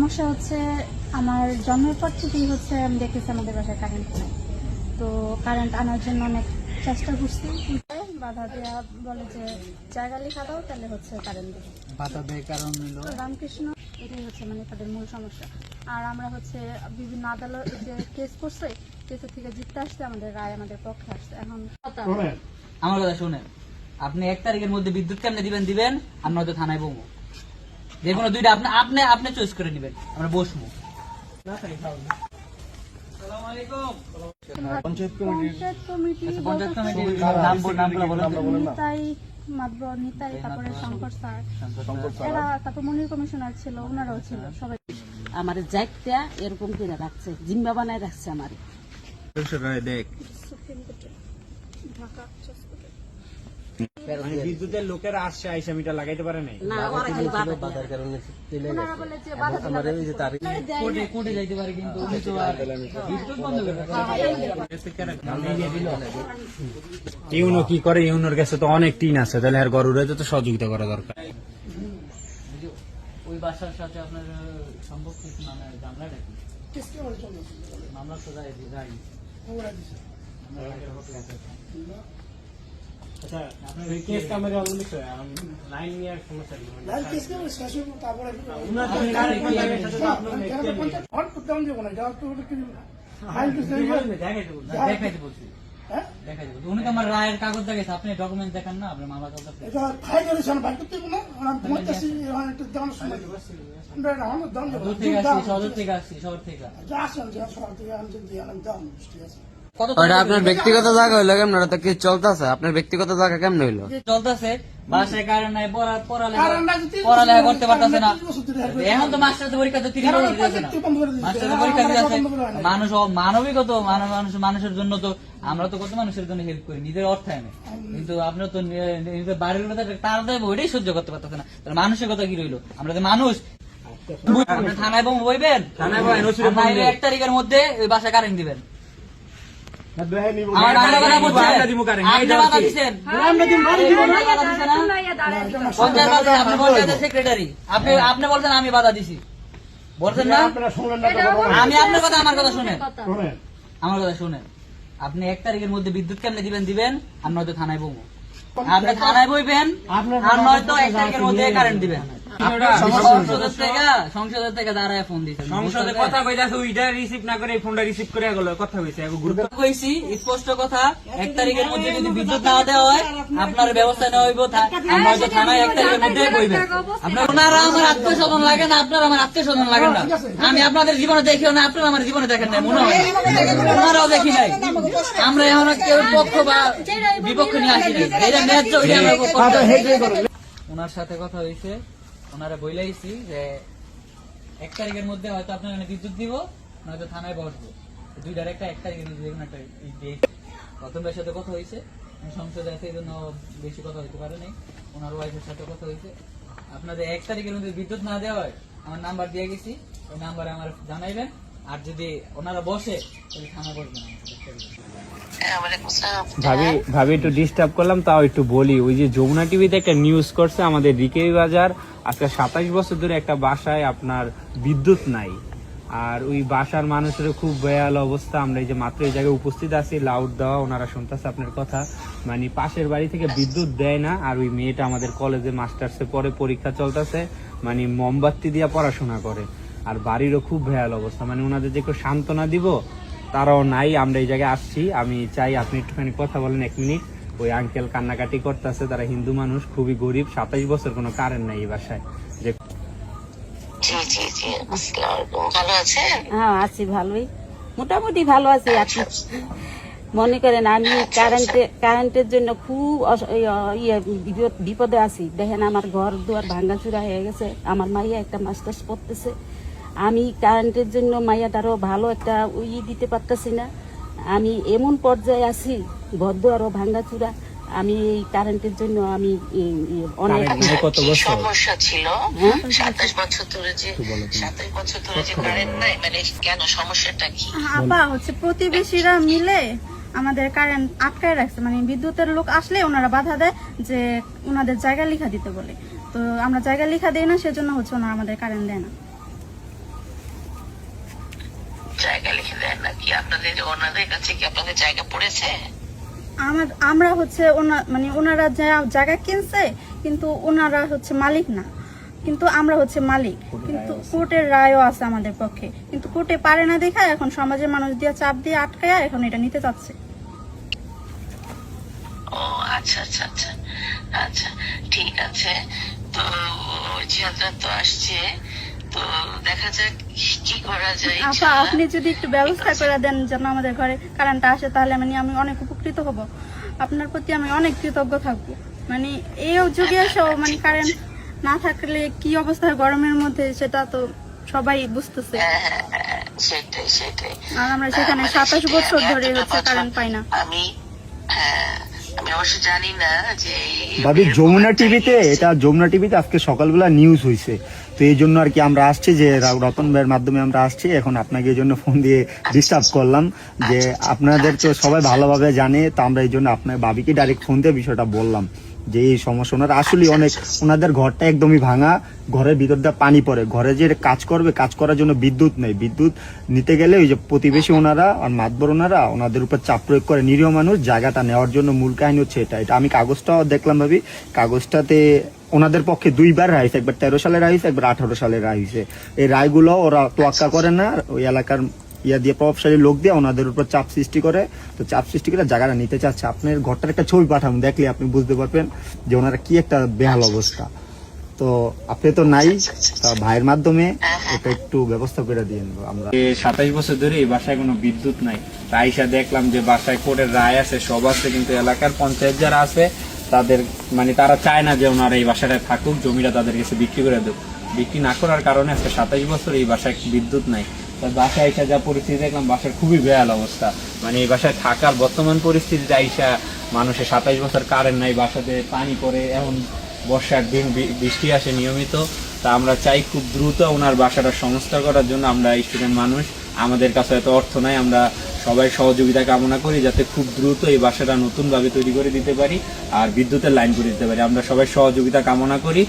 সমস্যা হচ্ছে আমার জন্মের পর থেকেই হচ্ছে আমি দেখতেছি আমাদের বাসায় কারেন্ট নেই। তো কারেন্ট আনার জন্য অনেক চেষ্টা করছি, বাধা দেওয়া বলে যে জায়গা লেখা দাও তাহলে হচ্ছে কারেন্ট দেবে। বাধা দেয় কারণ হলো রামকৃষ্ণ, এটাই হচ্ছে মানে তাদের মূল সমস্যা। আর আমরা হচ্ছে বিভিন্ন আদালত যে কেস করছে, কেসের থেকে জিততে আসছে, আমাদের রায় আমাদের পক্ষে আসছে। এখন আমার কথা শুনেন, আপনি 1 তারিখের মধ্যে বিদ্যুৎ কেমনে দিবেন আমরা হয়তো থানায় বলবো, যে কোনো দুইটা আপনি আপনি আপনি চয়েস করে নেবেন, আমরা বসবো। পঞ্চায়েত কমিটি নিতাই মাতবর, নিতাই, তারপরে শঙ্কর স্যার, এরা, তারপর মনির কমিশনার ছিল, ওনারাও ছিল, সবাই আমার যাইটা এরকম করে রাখছে, জিম্মা বানায় রাখছে আমার। সুপ্রিম কোর্টে ঢাকা বিদ্যুতের লোকেরা আসছে আইসা মিটার লাগাইতে পারে নাই। না ওরা খালি বাধার কারণে ওনারা বলে যে বাধা কোর্টে যাইতে পারে, কিন্তু উনি তো আর বিদ্যুৎ বন্ধ করে ইউনো কি করে, ইউনোর কাছে তো অনেক টিন আছে, তাহলে আর গরুরে তো সহযোগিতা করা দরকার। ওই বাসার সাথে আপনার সম্পর্ক কিছু নামে মামলাটা কি মামলা তো যাই আচ্ছা, আপনার এই কেস কামের অলরেডি লাইন নিয়ে সমস্যা কি? লাইন কেস করে শেষ হইব, তারপরে উনার সাথে কারেন্ট কন্ট্রাক্টের সাথে তো আপনার হট করতে আমি দেবো না, এটা তো কি লাইন কেস দেখাইতে বলছি, দেখাইতে বলছি। উনি তো আমার রায়ের কাগজ দেখাইছে, আপনি ডকুমেন্ট দেখান না, আপনার মামলা কাগজ এটা ফাইল করেছেন বাইক করতে না, আমি ঘুমাইতেছি, এখন একটু দেওয়ার সময় আমরা এখন দাম দেবো, দূর থেকে আসছি, শহর থেকে আসছি, শহর থেকে। যা আসেন যে সব থেকে আমি যদি আমি দাম, ঠিক আছে। ওটা আপনার ব্যক্তিগত জায়গা হইলো কেমন? ওটা তো কি চলতেছে? আপনার ব্যক্তিগত জায়গা কেমন হইলো? চলতেছে, বাসায় কারেন্ট নাই, পড়ালেখা করতে পারতেছে না। এখন তো মাস্টারের পরীক্ষা তো 30 বছর দিয়েছে না, মাস্টারের পরীক্ষা দিয়েছে। মানুষ মানবিকত মানুষের জন্য তো আমরা তো কত মানুষের জন্য হেল্প করি নিজের অর্থায়নে, কিন্তু আপনার তো নিজের বাড়ির কথা তার দেবো, ওইটাই সহ্য করতে পারতেছে না। তাহলে মানুষের কথা কি রইলো? আমরা তো মানুষ। থানায় বোম বইবেন, 1 তারিখের মধ্যে ওই বাসায় কারেন্ট দিবেন। সেক্রেটারি আপনি বলছেন আমি বাধা দিছি, বলছেন না? আমি আপনার কথা, আমার কথা শুনেন, আমার কথা শুনেন। আপনি 1 তারিখের মধ্যে বিদ্যুৎ কেমনে দিবেন আমরা হয়তো থানায় বলবো, আপনি থানায় বইবেন, আর নয়তো 1 তারিখের মধ্যে কারেন্ট দিবেন। সংসদের থেকে দাঁড়ায় ফোন দিচ্ছেন, সংসদে কথা কইতাছে, ওইটা রিসিভ না করে ফোনটা রিসিভ করে গেল, কথা হইছে গুরুত্ব কইছি স্পষ্ট কথা। 1 তারিখের মধ্যে যদি বিদ্যুৎ না দেওয়া হয় আপনার ব্যবস্থা নেওয়া হইব, আমরা হয়তো থানায় 1 তারিখের মধ্যে বইবেন। আপনার ওনারা আমার আত্মীয় স্বজন লাগে না, আপনারা আমার আত্মীয় স্বজন লাগেন না। আমি আপনাদের জীবনে দেখিও না, আপনারা আমার জীবনে দেখেন নাই, মনে হয় ওনারাও দেখি নাই। আমরা এখন কেউ পক্ষ বা বিপক্ষ নিয়ে আসি নাই, এটা ন্যায্য, এটা আমরা ওনার সাথে কথা হয়েছে, ওনারা বইলাইছি যে 1 তারিখের মধ্যে হয়তো আপনার বিদ্যুৎ দিব, নয়তো থানায় বসবো। দুইটার একটা 1 তারিখের মধ্যে একটা প্রথমের সাথে কথা হয়েছে, সংসদে আছে, এই জন্য বেশি কথা হইতে পারে নাই। ওনার ওয়াইফের সাথে কথা হয়েছে, আপনাদের 1 তারিখের মধ্যে বিদ্যুৎ না দেওয়া হয় আমার নাম্বার দিয়ে গেছি, ওই নাম্বারে আমার জানাইবেন। আর যদি ওনারা বসে তাহলে থানা বসবেন। ভাবি একটু ডিস্টার্ব করলাম, তাও একটু বলি, ওই যে যমুনা টিভিতে একটা নিউজ করছে, আমাদের রিকেই বাজার আজকে 27 বছর ধরে একটা বাসায় আপনার বিদ্যুৎ নাই, আর ওই বাসার মানুষের খুব বেয়াল অবস্থা। আমরা এই যে মাত্র এই জায়গায় উপস্থিত আছি, লাউড দেওয়া, ওনারা শুনতেছে আপনার কথা, মানে পাশের বাড়ি থেকে বিদ্যুৎ দেয় না। আর ওই মেয়েটা আমাদের কলেজে মাস্টার্সে পরে, পরীক্ষা চলতেছে, মানে মোমবাতি দিয়ে পড়াশোনা করে, আর বাড়িরও খুব বেয়াল অবস্থা। মানে ওনাদের যে একটু সান্ত্বনা দিব তারাও নাই। আমরা এই জায়গায় আসছি, আমি চাই আপনি একটুখানি কথা বলেন 1 মিনিট। ওই আঙ্কেল কান্নাকাটি করতেছে, তারা হিন্দু মানুষ, খুবই গরিব, 27 বছর কোনো কারেন্ট নাই এই বাসায়। হ্যাঁ আছি, ভালোই, মোটামুটি ভালো আছি। আপনি মনে করেন আমি কারেন্টের জন্য খুব বিপদে আছি। দেখেন আমার ঘর দুয়ার ভাঙ্গাচুরা হয়ে গেছে, আমার মাইয়া একটা মাস্টার্স পড়তেছে, আমি কারেন্টের জন্য মাইয়াটারও ভালো একটা দিতে পারতেছি না। আমি এমন পর্যায়ে আছি, ঘর দুয়ারও ভাঙ্গাচুরা, আমি এই কারেন্টের জন্য আমি অনেক সমস্যা ছিল। 27 বছর ধরে যে 27 বছর ধরে যে কারেন্ট নাই, মানে কেন, সমস্যাটা কি? আপা হচ্ছে প্রতিবেশীরা মিলে আমাদের কারেন্ট আটকায় রাখছে, মানে বিদ্যুতের লোক আসলে ওনারা বাধা দেয় যে ওনাদের জায়গা লিখা দিতে বলে, তো আমরা জায়গা লিখা দেই না, সেজন্য হচ্ছে ওনারা আমাদের কারেন্ট দেয় না। জায়গা লিখে দেন নাকি? আপনাদের ওনাদের কাছে কি আপনাদের জায়গা পড়েছে? আমরা হচ্ছে মানে ওনারা জায়গা কিনছে, কিন্তু ওনারা হচ্ছে মালিক না, কিন্তু আমরা হচ্ছে মালিক। কিন্তু কোর্টের রায়ও আছে আমাদের পক্ষে, কিন্তু কোর্টে পারে না দেখা এখন সমাজের মানুষ দিয়ে চাপ দিয়ে আটকায়া এখন এটা নিতে চাচ্ছে। ও আচ্ছা আচ্ছা আচ্ছা আচ্ছা, ঠিক আছে। তো জিয়াদরা তো আসছে, তো দেখা যাক কি করা যায়। আপা, আপনি যদি একটু ব্যবস্থা করে দেন যেন আমাদের ঘরে কারেন্টটা আসে, তাহলে মানে আমি অনেক উপকৃত হব। আপনার প্রতি আমি অনেক কৃতজ্ঞ থাকবো। মানে এই যুগে এসেও মানে কারেন্ট না থাকলে কি অবস্থা হয় গরমের মধ্যে, সেটা তো সবাই বুঝতেছে। সেটাই সেটাই। আর আমরা সেখানে 27 বছর ধরে হচ্ছে কারেন্ট পাই না। আমি আমি অবশ্য জানি না যে ভাবি যমুনা টিভিতে আজকে সকালবেলা নিউজ হয়েছে, তো এই জন্য আর কি আমরা আসছি, যে রতন ভাইয়ের মাধ্যমে আমরা আসছি। এখন আপনাকে এই জন্য ফোন দিয়ে ডিস্টার্ব করলাম, যে আপনাদের তো সবাই ভালোভাবে জানে, তো আমরা এই জন্য আপনার ভাবিকে ডাইরেক্ট ফোন দিয়ে বিষয়টা বললাম যে এই সমস্যা। ওনার আসলে অনেক, ওনাদের ঘরটা একদমই ভাঙা, ঘরের ভিতর দিয়ে পানি পড়ে, ঘরে যে কাজ করবে, কাজ করার জন্য বিদ্যুৎ নেই। বিদ্যুৎ নিতে গেলে ওই যে প্রতিবেশী ওনারা আর মাতবর ওনারা ওনাদের উপর চাপ প্রয়োগ করে, নিরীহ মানুষ জায়গাটা নেওয়ার জন্য। মূল কাহিনী হচ্ছে এটা আমি কাগজটাও দেখলাম ভাবি, কাগজটাতে ওনাদের পক্ষে 2 বার রায় হয়েছে, একবার 13 সালে রায় হয়েছে, একবার 18 সালে রায় হয়েছে। এই রায়গুলো ওরা তোয়াক্কা করে না, ওই এলাকার দিয়ে প্রভাবশালী লোক দিয়ে ওনাদের উপর চাপ সৃষ্টি করে, তো চাপ সৃষ্টি করে জায়গাটা নিতে চাচ্ছে। আপনার ঘরটার একটা ছবি পাঠাবো, দেখলে আপনি বুঝতে পারবেন যে ওনারা কি একটা বেহাল অবস্থা। তো আপনি তো নাই, তা ভাইয়ের মাধ্যমে এটা একটু ব্যবস্থা করে দিন। আমরা 27 বছর ধরে এই বাসায় কোনো বিদ্যুৎ নাই। আইসা দেখলাম যে বাসায় কোর্টের রায় আছে, সব আছে, কিন্তু এলাকার পঞ্চায়েত যারা আছে তাদের মানে তারা চায় না যে ওনারা এই বাসাটায় থাকুক, জমিটা তাদের কাছে বিক্রি করে দেব। বিক্রি না করার কারণে আজকে 27 বছর এই বাসায় বিদ্যুৎ নাই। বাসায় আইসা যা পরিস্থিতি দেখলাম, বাসার খুবই বেহাল অবস্থা। মানে এই বাসায় থাকার বর্তমান পরিস্থিতিতে আইসা মানুষের 27 বছর কারেন্ট নাই, বাসাতে পানি পড়ে, এখন বর্ষার দিন বৃষ্টি আসে নিয়মিত। তা আমরা চাই খুব দ্রুত ওনার বাসাটা সংস্কার করার জন্য। আমরা স্টুডেন্ট মানুষ, আমাদের কাছে এত অর্থ নাই, আমরা সবাই সহযোগিতা কামনা করি যাতে খুব দ্রুত এই বাসাটা নতুনভাবে তৈরি করে দিতে পারি আর বিদ্যুতের লাইন করে দিতে পারি। আমরা সবাই সহযোগিতা কামনা করি।